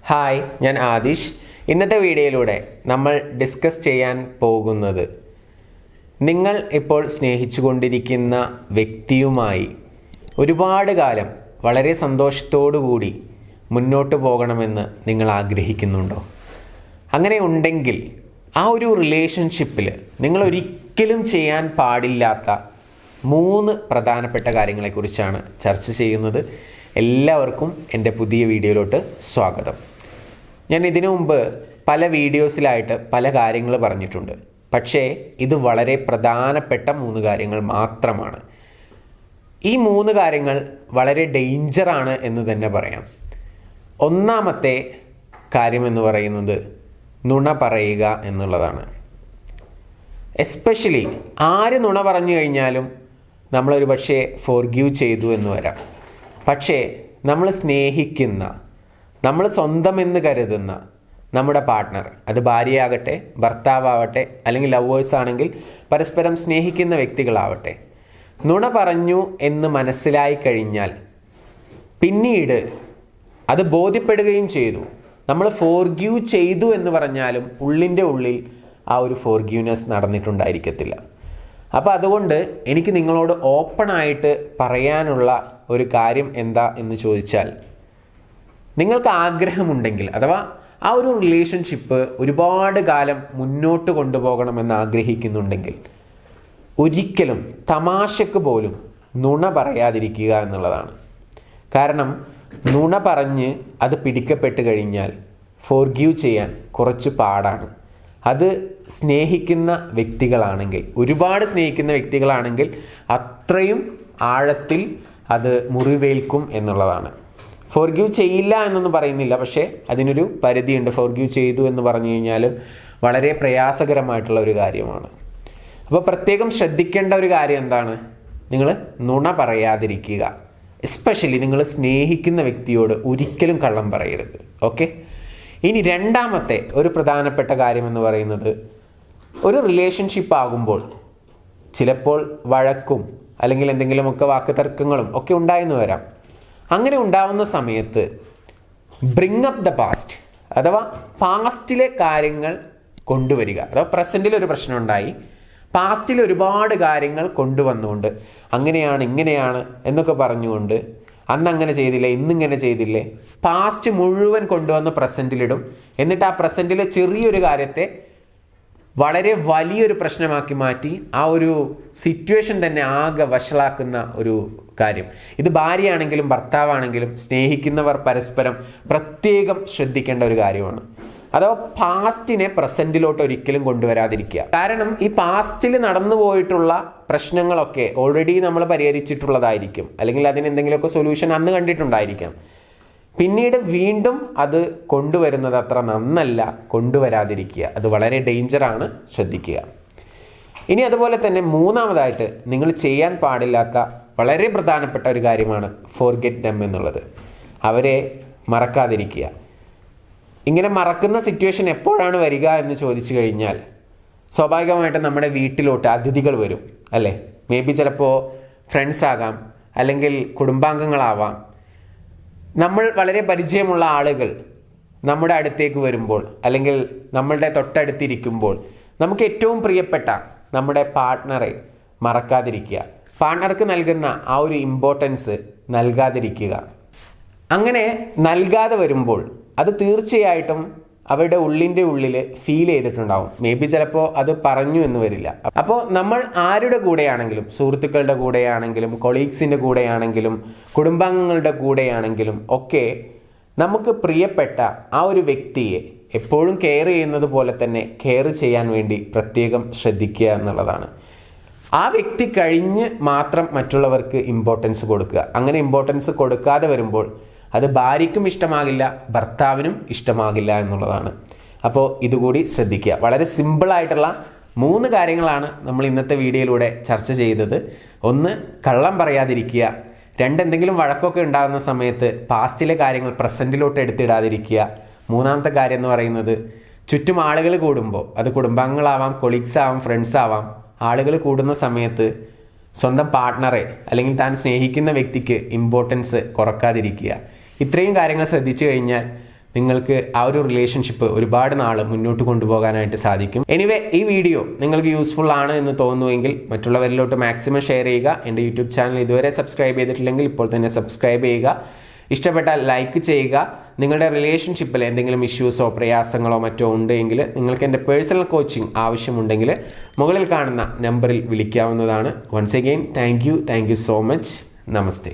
Hi, ഞാൻ ആദിഷ്. ഇന്നത്തെ വീഡിയോയിലൂടെ നമ്മൾ ഡിസ്കസ് ചെയ്യാൻ പോകുന്നത് നിങ്ങൾ ഇപ്പോൾ സ്നേഹിച്ചു കൊണ്ടിരിക്കുന്ന വ്യക്തിയുമായി ഒരുപാട് കാലം വളരെ സന്തോഷത്തോടു കൂടി മുന്നോട്ട് പോകണമെന്ന് നിങ്ങൾ ആഗ്രഹിക്കുന്നുണ്ടോ? അങ്ങനെ ഉണ്ടെങ്കിൽ ആ ഒരു റിലേഷൻഷിപ്പിൽ നിങ്ങൾ ഒരിക്കലും ചെയ്യാൻ പാടില്ലാത്ത 3 പ്രധാനപ്പെട്ട കാര്യങ്ങളെക്കുറിച്ചാണ് ചർച്ച ചെയ്യുന്നത്. എല്ലാവർക്കും എൻ്റെ പുതിയ വീഡിയോയിലോട്ട് സ്വാഗതം. ഞാൻ ഇതിനു മുമ്പ് പല വീഡിയോസിലായിട്ട് പല കാര്യങ്ങൾ പറഞ്ഞിട്ടുണ്ട്. പക്ഷേ ഇത് വളരെ പ്രധാനപ്പെട്ട 3 കാര്യങ്ങൾ മാത്രമാണ്. ഈ 3 കാര്യങ്ങൾ വളരെ ഡേഞ്ചറാണ് എന്ന് തന്നെ പറയാം. ഒന്നാമത്തെ കാര്യമെന്ന് പറയുന്നത് നുണ പറയുക എന്നുള്ളതാണ്. എസ്പെഷ്യലി ആര് നുണ പറഞ്ഞു കഴിഞ്ഞാലും നമ്മളൊരു പക്ഷേ ഫോർഗീവ് ചെയ്തു എന്ന് വരാം. പക്ഷേ നമ്മൾ സ്നേഹിക്കുന്ന, നമ്മൾ സ്വന്തമെന്ന് കരുതുന്ന നമ്മുടെ പാർട്ട്ണർ, അത് ഭാര്യയാകട്ടെ, ഭർത്താവട്ടെ, അല്ലെങ്കിൽ ലവേഴ്സ് ആണെങ്കിൽ പരസ്പരം സ്നേഹിക്കുന്ന വ്യക്തികളാവട്ടെ, നുണ പറഞ്ഞു എന്ന് മനസ്സിലായി കഴിഞ്ഞാൽ പിന്നീട് അത് ബോധ്യപ്പെടുകയും ചെയ്തു, നമ്മൾ ഫോർഗീവ് ചെയ്തു എന്ന് പറഞ്ഞാലും ഉള്ളിൻ്റെ ഉള്ളിൽ ആ ഒരു ഫോർഗീവ്നെസ് നടന്നിട്ടുണ്ടായിരിക്കത്തില്ല. അപ്പോൾ അതുകൊണ്ട് എനിക്ക് നിങ്ങളോട് ഓപ്പണായിട്ട് പറയാനുള്ള ഒരു കാര്യം എന്താ എന്ന് ചോദിച്ചാൽ, നിങ്ങൾക്ക് ആഗ്രഹമുണ്ടെങ്കിൽ അഥവാ ആ ഒരു റിലേഷൻഷിപ്പ് ഒരുപാട് കാലം മുന്നോട്ട് കൊണ്ടുപോകണമെന്ന് ആഗ്രഹിക്കുന്നുണ്ടെങ്കിൽ ഒരിക്കലും തമാശക്ക് പോലും നുണ പറയാതിരിക്കുക എന്നുള്ളതാണ്. കാരണം നുണ പറഞ്ഞ് അത് പിടിക്കപ്പെട്ട് കഴിഞ്ഞാൽ ഫോർഗീവ് ചെയ്യാൻ കുറച്ച് പാടാണ്. അത് സ്നേഹിക്കുന്ന വ്യക്തികളാണെങ്കിൽ, ഒരുപാട് സ്നേഹിക്കുന്ന വ്യക്തികളാണെങ്കിൽ അത്രയും ആഴത്തിൽ അത് മുറിവേൽക്കും എന്നുള്ളതാണ്. ഫോർഗീവ് ചെയ്യില്ല എന്നൊന്നും പറയുന്നില്ല, പക്ഷേ അതിനൊരു പരിധിയുണ്ട്. ഫോർഗീവ് ചെയ്തു എന്ന് പറഞ്ഞു കഴിഞ്ഞാലും വളരെ പ്രയാസകരമായിട്ടുള്ള ഒരു കാര്യമാണ്. അപ്പോൾ പ്രത്യേകം ശ്രദ്ധിക്കേണ്ട ഒരു കാര്യം എന്താണ്? നിങ്ങൾ നുണ പറയാതിരിക്കുക. എസ്പെഷ്യലി നിങ്ങൾ സ്നേഹിക്കുന്ന വ്യക്തിയോട് ഒരിക്കലും കള്ളം പറയരുത്. ഓക്കെ. ഇനി രണ്ടാമത്തെ ഒരു പ്രധാനപ്പെട്ട കാര്യമെന്ന് പറയുന്നത്, ഒരു റിലേഷൻഷിപ്പ് ആകുമ്പോൾ ചിലപ്പോൾ വഴക്കും അല്ലെങ്കിൽ എന്തെങ്കിലുമൊക്കെ വാക്കുതർക്കങ്ങളും ഒക്കെ ഉണ്ടായെന്ന് വരാം. അങ്ങനെ ഉണ്ടാവുന്ന സമയത്ത് ബ്രിങ് അപ്പ് ദ പാസ്റ്റ്, അഥവാ പാസ്റ്റിലെ കാര്യങ്ങൾ കൊണ്ടുവരിക. അഥവാ പ്രസൻറ്റിൽ ഒരു പ്രശ്നം ഉണ്ടായി, പാസ്റ്റിൽ ഒരുപാട് കാര്യങ്ങൾ കൊണ്ടുവന്നുകൊണ്ട് അങ്ങനെയാണ് ഇങ്ങനെയാണ് എന്നൊക്കെ പറഞ്ഞുകൊണ്ട് അന്ന് അങ്ങനെ ചെയ്തില്ലേ, ഇന്നിങ്ങനെ ചെയ്തില്ലേ, പാസ്റ്റ് മുഴുവൻ കൊണ്ടുവന്ന് പ്രസൻറ്റിലിടും. എന്നിട്ട് ആ പ്രസൻറ്റിലെ ചെറിയൊരു കാര്യത്തെ വളരെ വലിയൊരു പ്രശ്നമാക്കി മാറ്റി ആ ഒരു സിറ്റുവേഷൻ തന്നെ ആകെ വഷളാക്കുന്ന ഒരു കാര്യം. ഇത് ഭാര്യയാണെങ്കിലും ഭർത്താവാണെങ്കിലും സ്നേഹിക്കുന്നവർ പരസ്പരം പ്രത്യേകം ശ്രദ്ധിക്കേണ്ട ഒരു കാര്യമാണ്. അഥവാ പാസ്റ്റിനെ പ്രസൻറ്റിലോട്ട് ഒരിക്കലും കൊണ്ടുവരാതിരിക്കുക. കാരണം ഈ പാസ്റ്റിൽ നടന്നു പോയിട്ടുള്ള പ്രശ്നങ്ങളൊക്കെ ഓൾറെഡി നമ്മൾ പരിഹരിച്ചിട്ടുള്ളതായിരിക്കും, അല്ലെങ്കിൽ അതിന് എന്തെങ്കിലുമൊക്കെ സൊല്യൂഷൻ അന്ന് കണ്ടിട്ടുണ്ടായിരിക്കാം. പിന്നീട് വീണ്ടും അത് കൊണ്ടുവരുന്നത് അത്ര നന്നല്ല. കൊണ്ടുവരാതിരിക്കുക, അത് വളരെ ഡേഞ്ചറാണ്. ശ്രദ്ധിക്കുക. ഇനി അതുപോലെ തന്നെ മൂന്നാമതായിട്ട് നിങ്ങൾ ചെയ്യാൻ പാടില്ലാത്ത വളരെ പ്രധാനപ്പെട്ട ഒരു കാര്യമാണ് ഫോർഗെറ്റ് ദം എന്നുള്ളത്. അവരെ മറക്കാതിരിക്കുക. ഇങ്ങനെ മറക്കുന്ന സിറ്റുവേഷൻ എപ്പോഴാണ് വരിക എന്ന് ചോദിച്ചു കഴിഞ്ഞാൽ, സ്വാഭാവികമായിട്ടും നമ്മുടെ വീട്ടിലോട്ട് അതിഥികൾ വരും, അല്ലേ? മേ ബി ചിലപ്പോൾ ഫ്രണ്ട്സ് ആകാം, അല്ലെങ്കിൽ കുടുംബാംഗങ്ങളാവാം. നമ്മൾ വളരെ പരിചയമുള്ള ആളുകൾ നമ്മുടെ അടുത്തേക്ക് വരുമ്പോൾ, അല്ലെങ്കിൽ നമ്മളുടെ തൊട്ടടുത്തിരിക്കുമ്പോൾ നമുക്ക് ഏറ്റവും പ്രിയപ്പെട്ട നമ്മുടെ പാർട്ട്ണറെ മറക്കാതിരിക്കുക. പാർട്ട്ണർക്ക് നൽകുന്ന ആ ഒരു ഇമ്പോർട്ടൻസ് നൽകാതിരിക്കുക. അങ്ങനെ നൽകാതെ വരുമ്പോൾ അത് തീർച്ചയായിട്ടും അവരുടെ ഉള്ളിൻ്റെ ഉള്ളിൽ ഫീൽ ചെയ്തിട്ടുണ്ടാവും. മേ ബി ചിലപ്പോൾ അത് പറഞ്ഞു എന്ന് വരില്ല. അപ്പോൾ നമ്മൾ ആരുടെ കൂടെയാണെങ്കിലും, സുഹൃത്തുക്കളുടെ കൂടെയാണെങ്കിലും, കൊളീഗ്സിൻ്റെ കൂടെയാണെങ്കിലും, കുടുംബാംഗങ്ങളുടെ കൂടെയാണെങ്കിലും ഒക്കെ നമുക്ക് പ്രിയപ്പെട്ട ആ ഒരു വ്യക്തിയെ എപ്പോഴും കെയർ ചെയ്യുന്നത് പോലെ തന്നെ കെയർ ചെയ്യാൻ വേണ്ടി പ്രത്യേകം ശ്രദ്ധിക്കുക എന്നുള്ളതാണ്. ആ വ്യക്തി കഴിഞ്ഞ് മാത്രം മറ്റുള്ളവർക്ക് ഇമ്പോർട്ടൻസ് കൊടുക്കുക. അങ്ങനെ ഇമ്പോർട്ടൻസ് കൊടുക്കാതെ വരുമ്പോൾ അത് ഭാര്യയ്ക്കും ഇഷ്ടമാകില്ല, ഭർത്താവിനും ഇഷ്ടമാകില്ല എന്നുള്ളതാണ്. അപ്പോൾ ഇതുകൂടി ശ്രദ്ധിക്കുക. വളരെ സിമ്പിളായിട്ടുള്ള 3 കാര്യങ്ങളാണ് നമ്മൾ ഇന്നത്തെ വീഡിയോയിലൂടെ ചർച്ച ചെയ്തത്. 1, കള്ളം പറയാതിരിക്കുക. 2, എന്തെങ്കിലും വഴക്കൊക്കെ ഉണ്ടാകുന്ന സമയത്ത് പാസ്റ്റിലെ കാര്യങ്ങൾ പ്രസൻറ്റിലോട്ട് എടുത്തിടാതിരിക്കുക. 3ാമത്തെ കാര്യം എന്ന് പറയുന്നത്, ചുറ്റും ആളുകൾ കൂടുമ്പോൾ, അത് കുടുംബാംഗങ്ങളാവാം, കൊളീഗ്സ് ആവാം, ഫ്രണ്ട്സ് ആവാം, ആളുകൾ കൂടുന്ന സമയത്ത് സ്വന്തം പാർട്ട്ണറെ അല്ലെങ്കിൽ താൻ സ്നേഹിക്കുന്ന വ്യക്തിക്ക് ഇമ്പോർട്ടൻസ് കുറക്കാതിരിക്കുക. ഇത്രയും കാര്യങ്ങൾ ശ്രദ്ധിച്ചു കഴിഞ്ഞാൽ നിങ്ങൾക്ക് ആ ഒരു റിലേഷൻഷിപ്പ് ഒരുപാട് നാൾ മുന്നോട്ട് കൊണ്ടുപോകാനായിട്ട് സാധിക്കും. എനിവേ, ഈ വീഡിയോ നിങ്ങൾക്ക് യൂസ്ഫുൾ ആണ് എന്ന് തോന്നുമെങ്കിൽ മറ്റുള്ളവരിലോട്ട് മാക്സിമം ഷെയർ ചെയ്യുക. എൻ്റെ യൂട്യൂബ് ചാനൽ ഇതുവരെ സബ്സ്ക്രൈബ് ചെയ്തിട്ടില്ലെങ്കിൽ ഇപ്പോൾ തന്നെ സബ്സ്ക്രൈബ് ചെയ്യുക. ഇഷ്ടപ്പെട്ടാൽ ലൈക്ക് ചെയ്യുക. നിങ്ങളുടെ റിലേഷൻഷിപ്പിൽ എന്തെങ്കിലും ഇഷ്യൂസോ പ്രയാസങ്ങളോ മറ്റോ ഉണ്ടെങ്കിൽ നിങ്ങൾക്ക് എൻ്റെ പേഴ്സണൽ കോച്ചിങ് ആവശ്യമുണ്ടെങ്കിൽ മുകളിൽ കാണുന്ന നമ്പറിൽ വിളിക്കാവുന്നതാണ്. Once again thank you so much. Namaste.